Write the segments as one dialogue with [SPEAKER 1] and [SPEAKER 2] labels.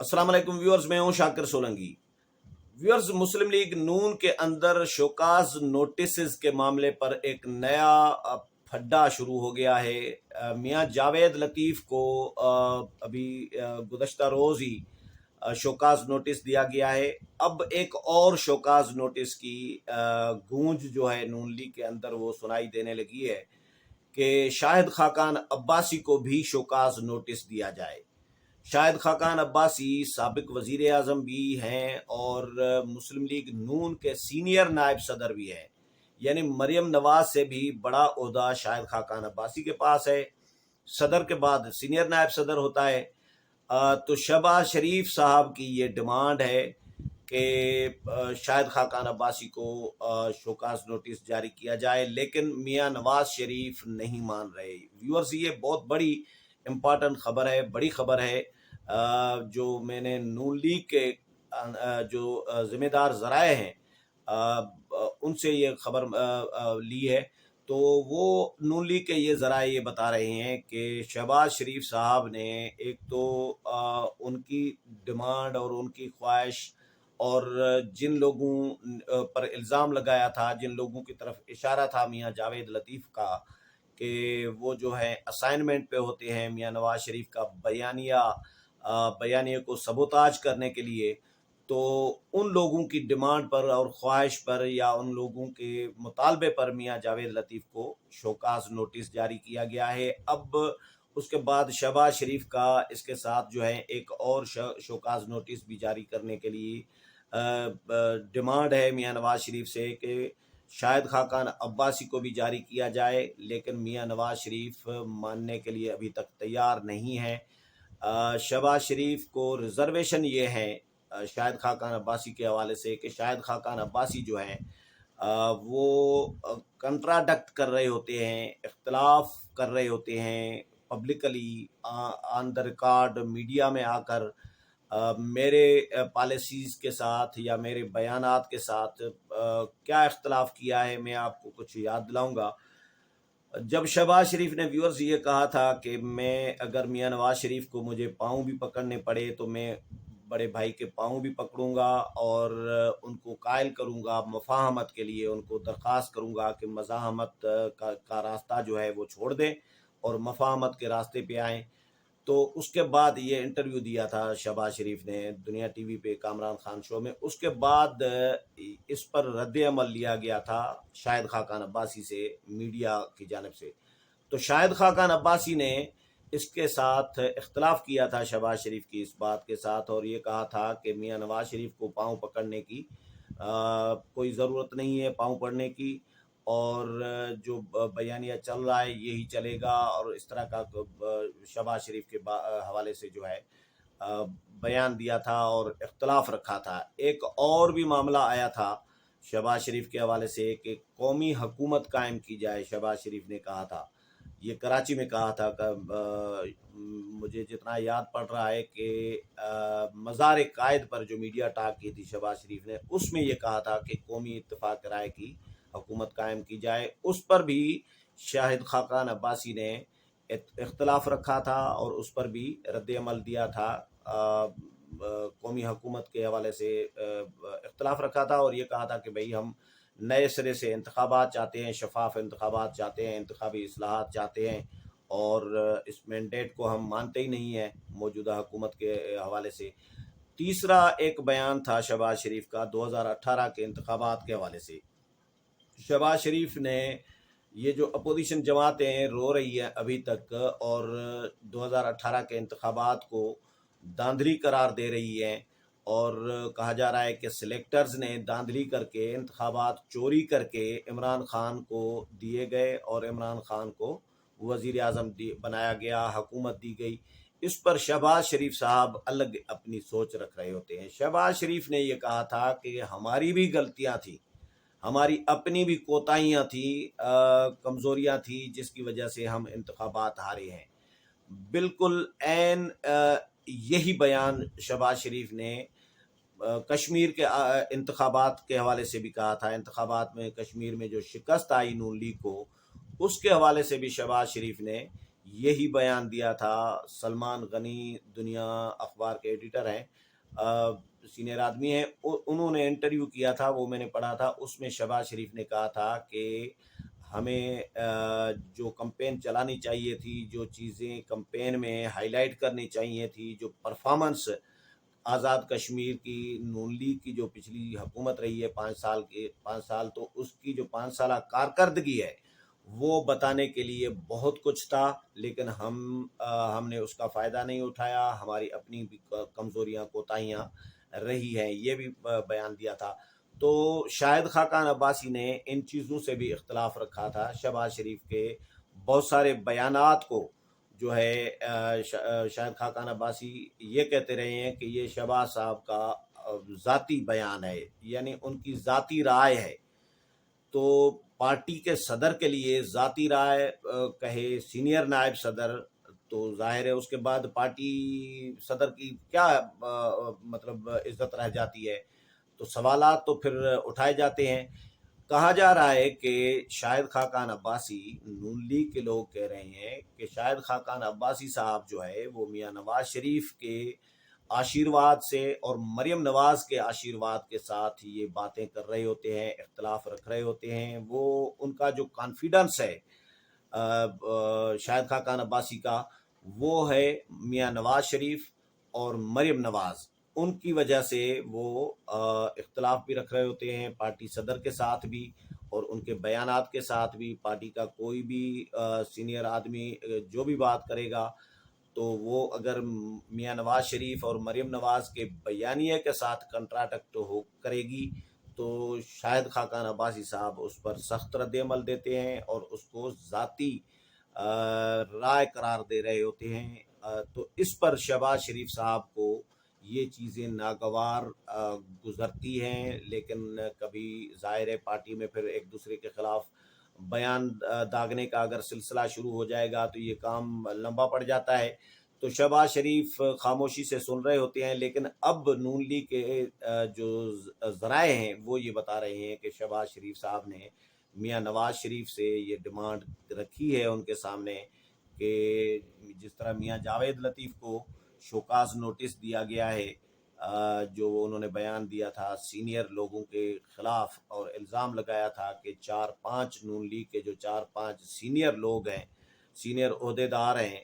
[SPEAKER 1] अस्सलाम वालेकुम व्यूअर्स, मैं हूं शाकिर सोलंकी। व्यूअर्स, मुस्लिम लीग नून के अंदर शोकाज नोटिस के मामले पर एक नया फड्डा शुरू हो गया है। मियां जावेद लतीफ़ को अभी गुज़श्ता रोज़ ही शोकाज नोटिस दिया गया है। अब एक और शोकाज नोटिस की गूंज जो है नून लीग के अंदर वो सुनाई देने लगी है कि शाहिद खाकान अब्बासी को भी शोकाज नोटिस दिया जाए। शाहिद खाकान अब्बासी साबिक वजीर आज़म भी हैं और मुस्लिम लीग नून के सीनियर नायब सदर भी हैं। यानी मरियम नवाज से भी बड़ा ओहदा शाहिद खाकान अब्बासी के पास है। सदर के बाद सीनियर नायब सदर होता है। तो शहबाज शरीफ साहब की ये डिमांड है कि शाहिद खाकान अब्बासी को शोकाज नोटिस जारी किया जाए, लेकिन मियां नवाज शरीफ नहीं मान रहे। व्यूअर्स, ये बहुत बड़ी इम्पॉर्टेंट खबर है, बड़ी खबर है। जो मैंने नून लीग के जो जिम्मेदार ज़राए हैं उनसे ये खबर ली है। तो वो नून लीग के ये ज़राए ये बता रहे हैं कि शहबाज शरीफ साहब ने एक तो उनकी डिमांड और उनकी ख्वाहिश और जिन लोगों पर इल्ज़ाम लगाया था, जिन लोगों की तरफ इशारा था मियां जावेद लतीफ़ का कि वो जो है असाइनमेंट पे होते हैं मियां नवाज शरीफ का बयानिया को सबोताज करने के लिए, तो उन लोगों की डिमांड पर और ख्वाहिश पर या उन लोगों के मुतालबे पर मियां जावेद लतीफ़ को शोकाज नोटिस जारी किया गया है। अब उसके बाद शहबाज शरीफ का इसके साथ जो है एक और शोकाज नोटिस भी जारी करने के लिए डिमांड है मियां नवाज शरीफ से कि शाहिद खाकान अब्बासी को भी जारी किया जाए, लेकिन मियां नवाज शरीफ मानने के लिए अभी तक तैयार नहीं है। शहबाज शरीफ को रिजर्वेशन ये है शाहिद खाकान अब्बासी के हवाले से कि शाहिद खाकान अब्बासी जो हैं वो कंट्राडक्ट कर रहे होते हैं, इख्तलाफ कर रहे होते हैं publicly on the record media में आकर मेरे पॉलिसीज़ के साथ या मेरे बयानात के साथ क्या इख्तलाफ किया है। मैं आपको कुछ याद दिलाऊंगा। जब शहबाज शरीफ ने व्यूअर्स ये कहा था कि मैं अगर मियां नवाज शरीफ को मुझे पाँव भी पकड़ने पड़े तो मैं बड़े भाई के पाँव भी पकड़ूंगा और उनको कायल करूंगा, मफाहमत के लिए उनको दरख्वास्त करूंगा कि मज़ाहमत का रास्ता जो है वो छोड़ दें और मफाहमत के रास्ते पे आएँ। तो उसके बाद ये इंटरव्यू दिया था शहबाज शरीफ ने दुनिया टीवी पे कामरान खान शो में। उसके बाद इस पर रद्द अमल लिया गया था शाहिद खाकान अब्बासी से मीडिया की जानिब से। तो शाहिद खाकान अब्बासी ने इसके साथ इख्तलाफ किया था शहबाज शरीफ की इस बात के साथ और ये कहा था कि मियां नवाज शरीफ को पाँव पकड़ने की कोई ज़रूरत नहीं है, पाँव पकड़ने की, और जो बयानिया चल रहा है यही चलेगा। और इस तरह का शहबाज शरीफ के हवाले से जो है बयान दिया था और इख्तलाफ रखा था। एक और भी मामला आया था शहबाज शरीफ के हवाले से कि कौमी हुकूमत कायम की जाए। शहबाज शरीफ ने कहा था, ये कराची में कहा था कि मुझे जितना याद पड़ रहा है कि मज़ार कायद पर जो मीडिया टॉक की थी शहबाज शरीफ ने, उसमें ये कहा था कि कौमी इत्तेफाक राय की हुकूमत कायम की जाए। उस पर भी शाहिद खाकान अब्बासी ने इख्तलाफ रखा था और उस पर भी रद्द अमल दिया था। कौमी हुकूमत के हवाले से इख्तलाफ रखा था और ये कहा था कि भाई हम नए सिरे से इंतखाबात चाहते हैं, शफाफ इंतखाबात चाहते हैं, इंतखाबी इस्लाहात चाहते हैं और इस मैंडेट को हम मानते ही नहीं हैं मौजूदा हुकूमत के हवाले से। तीसरा एक बयान था शहबाज शरीफ का 2018 के इंतखाबात के हवाले से। शहबाज शरीफ ने ये जो अपोजिशन जमातें रो रही है अभी तक और 2018 के इंतखाबात को धांधली करार दे रही है और कहा जा रहा है कि सिलेक्टर्स ने धांधली करके इंतखाबात चोरी करके इमरान खान को दिए गए और इमरान खान को वज़ीर आज़म बनाया गया, हुकूमत दी गई। इस पर शहबाज शरीफ साहब अलग अपनी सोच रख रहे होते हैं। शहबाज शरीफ ने ये कहा था कि हमारी भी गलतियां थी, हमारी अपनी भी कोताहियां थी, कमज़ोरियां थी, जिसकी वजह से हम इंतखाबात हारे हैं। बिल्कुल एन यही बयान शहबाज शरीफ ने कश्मीर के इंतखाबात के हवाले से भी कहा था। इंतखाबात में कश्मीर में जो शिकस्त आई नून लीग को, उसके हवाले से भी शहबाज शरीफ ने یہی بیان دیا تھا۔ سلمان غنی دنیا اخبار کے ایڈیٹر ہیں، سینئر آدمی ہیں، انہوں نے انٹرویو کیا تھا، وہ میں نے پڑھا تھا۔ اس میں شہباز شریف نے کہا تھا کہ ہمیں جو کمپین چلانی چاہیے تھی، جو چیزیں کمپین میں ہائی لائٹ کرنی چاہیے تھی، جو پرفارمنس آزاد کشمیر کی نون لیگ کی جو پچھلی حکومت رہی ہے 5 سال، تو اس کی جو 5 سالہ کارکردگی ہے وہ بتانے کے لیے بہت کچھ تھا، لیکن ہم نے اس کا فائدہ نہیں اٹھایا، ہماری اپنی بھی کمزوریاں کوتاہیاں رہی ہیں، یہ بھی بیان دیا تھا۔ تو شاہد خاقان عباسی نے ان چیزوں سے بھی اختلاف رکھا تھا۔ شہباز شریف کے بہت سارے بیانات کو جو ہے شاہد خاقان عباسی یہ کہتے رہے ہیں کہ یہ شہباز صاحب کا ذاتی بیان ہے، یعنی ان کی ذاتی رائے ہے۔ تو پارٹی کے صدر کے لیے ذاتی رائے کہے سینئر نائب صدر، تو ظاہر ہے اس کے بعد پارٹی صدر کی کیا مطلب عزت رہ جاتی ہے۔ تو سوالات تو پھر اٹھائے جاتے ہیں۔ کہا جا رہا ہے کہ شاہد خاقان عباسی، نون لیگ کے لوگ کہہ رہے ہیں کہ شاہد خاقان عباسی صاحب جو ہے وہ میاں نواز شریف کے آشیرواد سے اور مریم نواز کے آشیرواد کے ساتھ یہ باتیں کر رہے ہوتے ہیں، اختلاف رکھ رہے ہوتے ہیں۔ وہ ان کا جو کانفیڈنس ہے شاہد خاقان عباسی کا، وہ ہے میاں نواز شریف اور مریم نواز، ان کی وجہ سے وہ اختلاف بھی رکھ رہے ہوتے ہیں پارٹی صدر کے ساتھ بھی، اور ان کے بیانات کے ساتھ بھی۔ پارٹی کا کوئی بھی سینئر آدمی جو بھی بات کرے گا تو وہ اگر میاں نواز شریف اور مریم نواز کے بیانیے کے ساتھ کنٹراڈکٹ کرے گی تو شاہد خاقان عباسی صاحب اس پر سخت رد عمل دیتے ہیں اور اس کو ذاتی رائے قرار دے رہے ہوتے ہیں۔ تو اس پر شہباز شریف صاحب کو یہ چیزیں ناگوار گزرتی ہیں، لیکن کبھی ظاہر ہے پارٹی میں پھر ایک دوسرے کے خلاف بیان داغنے کا اگر سلسلہ شروع ہو جائے گا تو یہ کام لمبا پڑ جاتا ہے۔ تو شہباز شریف خاموشی سے سن رہے ہوتے ہیں، لیکن اب نون لیگ کے جو ذرائع ہیں وہ یہ بتا رہے ہیں کہ شہباز شریف صاحب نے میاں نواز شریف سے یہ ڈیمانڈ رکھی ہے ان کے سامنے کہ جس طرح میاں جاوید لطیف کو شوکاز نوٹس دیا گیا ہے، جو انہوں نے بیان دیا تھا سینئر لوگوں کے خلاف، اور الزام لگایا تھا کہ 4-5 نون لیگ کے جو 4-5 سینئر لوگ ہیں، سینئر عہدیدار ہیں،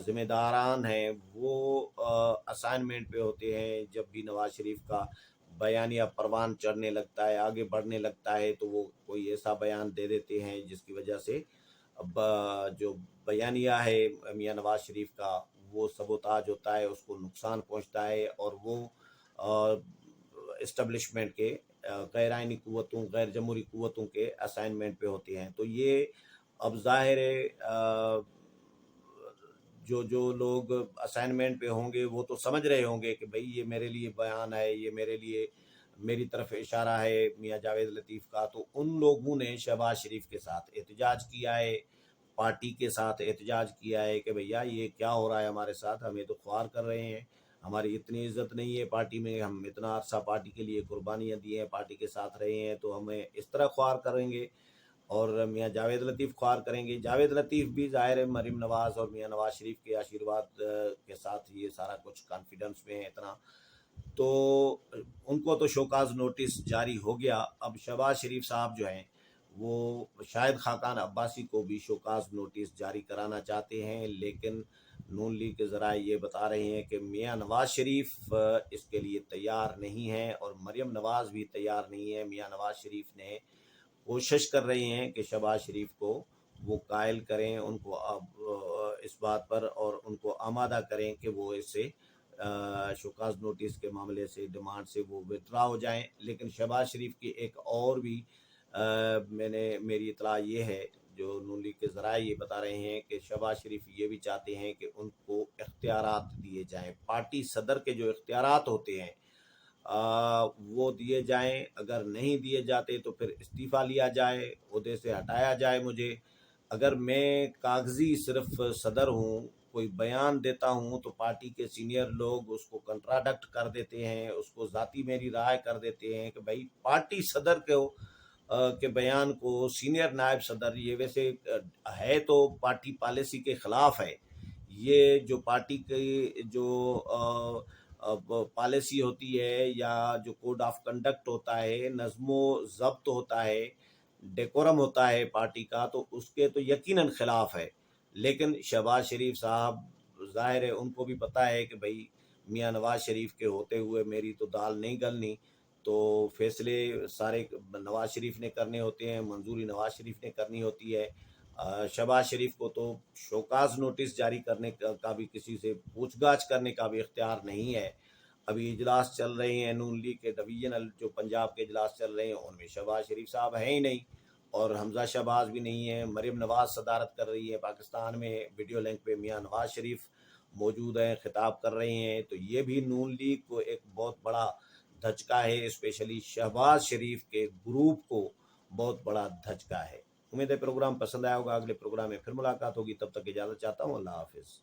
[SPEAKER 1] ذمہ داران ہیں، وہ اسائنمنٹ پہ ہوتے ہیں۔ جب بھی نواز شریف کا بیانیہ پروان چڑھنے لگتا ہے، آگے بڑھنے لگتا ہے، تو وہ کوئی ایسا بیان دے دیتے ہیں جس کی وجہ سے جو بیانیہ ہے میاں نواز شریف کا وہ سبوتاج ہوتا ہے، اس کو نقصان پہنچتا ہے، اور وہ اسٹیبلشمنٹ کے غیر آئینی قوتوں، غیر جمہوری قوتوں کے اسائنمنٹ پہ ہوتے ہیں۔ تو یہ اب ظاہر ہے جو لوگ اسائنمنٹ پہ ہوں گے وہ تو سمجھ رہے ہوں گے کہ بھئی یہ میرے لیے بیان ہے، یہ میرے لیے میری طرف اشارہ ہے میاں جاوید لطیف کا۔ تو ان لوگوں نے شہباز شریف کے ساتھ احتجاج کیا ہے، پارٹی کے ساتھ احتجاج کیا ہے کہ بھیا یہ کیا ہو رہا ہے ہمارے ساتھ، ہمیں تو خوار کر رہے ہیں، ہماری اتنی عزت نہیں ہے پارٹی میں، ہم اتنا عرصہ پارٹی کے لیے قربانیاں دی ہیں، پارٹی کے ساتھ رہے ہیں، تو ہمیں اس طرح خوار کریں گے اور میاں جاوید لطیف خوار کریں گے۔ جاوید لطیف بھی ظاہر ہے مریم نواز اور میاں نواز شریف کے آشیرواد کے ساتھ یہ سارا کچھ کانفیڈنس میں ہے اتنا، تو ان کو تو شوکاز نوٹس جاری ہو گیا۔ اب شہباز شریف صاحب جو ہیں وہ شاہد خاقان عباسی کو بھی شوکاز نوٹس جاری کرانا چاہتے ہیں، لیکن نون لیگ کے ذرائع یہ بتا رہے ہیں کہ میاں نواز شریف اس کے لیے تیار نہیں ہیں اور مریم نواز بھی تیار نہیں ہے۔ میاں نواز شریف نے کوشش کر رہے ہیں کہ شہباز شریف کو وہ قائل کریں، ان کو اس بات پر اور ان کو آمادہ کریں کہ وہ اس سے شوکاز نوٹس کے معاملے سے ڈیمانڈ سے وہ وتھڈرا ہو جائیں۔ لیکن شہباز شریف کی ایک اور بھی میری اطلاع یہ ہے، جو نون لیگ کے ذرائع یہ بتا رہے ہیں کہ شہباز شریف یہ بھی چاہتے ہیں کہ ان کو اختیارات دیے جائیں، پارٹی صدر کے جو اختیارات ہوتے ہیں وہ دیے جائیں، اگر نہیں دیے جاتے تو پھر استعفیٰ لیا جائے، عہدے سے ہٹایا جائے مجھے۔ اگر میں کاغذی صرف صدر ہوں، کوئی بیان دیتا ہوں تو پارٹی کے سینئر لوگ اس کو کنٹراڈکٹ کر دیتے ہیں، اس کو ذاتی میری رائے کر دیتے ہیں کہ بھائی پارٹی صدر کو के बयान को सीनियर नायब सदर, ये वैसे है तो पार्टी पॉलिसी के खिलाफ है। ये जो पार्टी की जो पॉलिसी होती है या जो कोड ऑफ कंडक्ट होता है, नज़्मो ज़ब्त होता है, डेकोरम होता है पार्टी का, तो उसके तो यकीनन खिलाफ है। लेकिन शहबाज शरीफ साहब, ज़ाहिर है उनको भी पता है कि भाई मियां नवाज शरीफ के होते हुए मेरी तो दाल नहीं गलनी, तो फैसले सारे नवाज शरीफ ने करने होते हैं, मंजूरी नवाज शरीफ ने करनी होती है। शहबाज शरीफ को तो शोकाज नोटिस जारी करने का भी, किसी से पूछताछ करने का भी इख्तियार नहीं है। अभी इजलास चल रहे हैं नून लीग के डिवीजनल, जो पंजाब के इजलास चल रहे हैं, उनमें शहबाज शरीफ साहब हैं ही नहीं, और हमजा शहबाज भी नहीं है। मरियम नवाज सदारत कर रही है पाकिस्तान में, वीडियो लिंक पे मियां नवाज शरीफ मौजूद हैं, खिताब कर रहे हैं। तो ये भी नून लीग को एक बहुत बड़ा धचका है, स्पेशली शहबाज शरीफ के ग्रुप को बहुत बड़ा धचका है। उम्मीद है प्रोग्राम पसंद आया होगा। अगले प्रोग्राम में फिर मुलाकात होगी, तब तक इजाज़त चाहता हूँ। अल्लाह हाफिज़।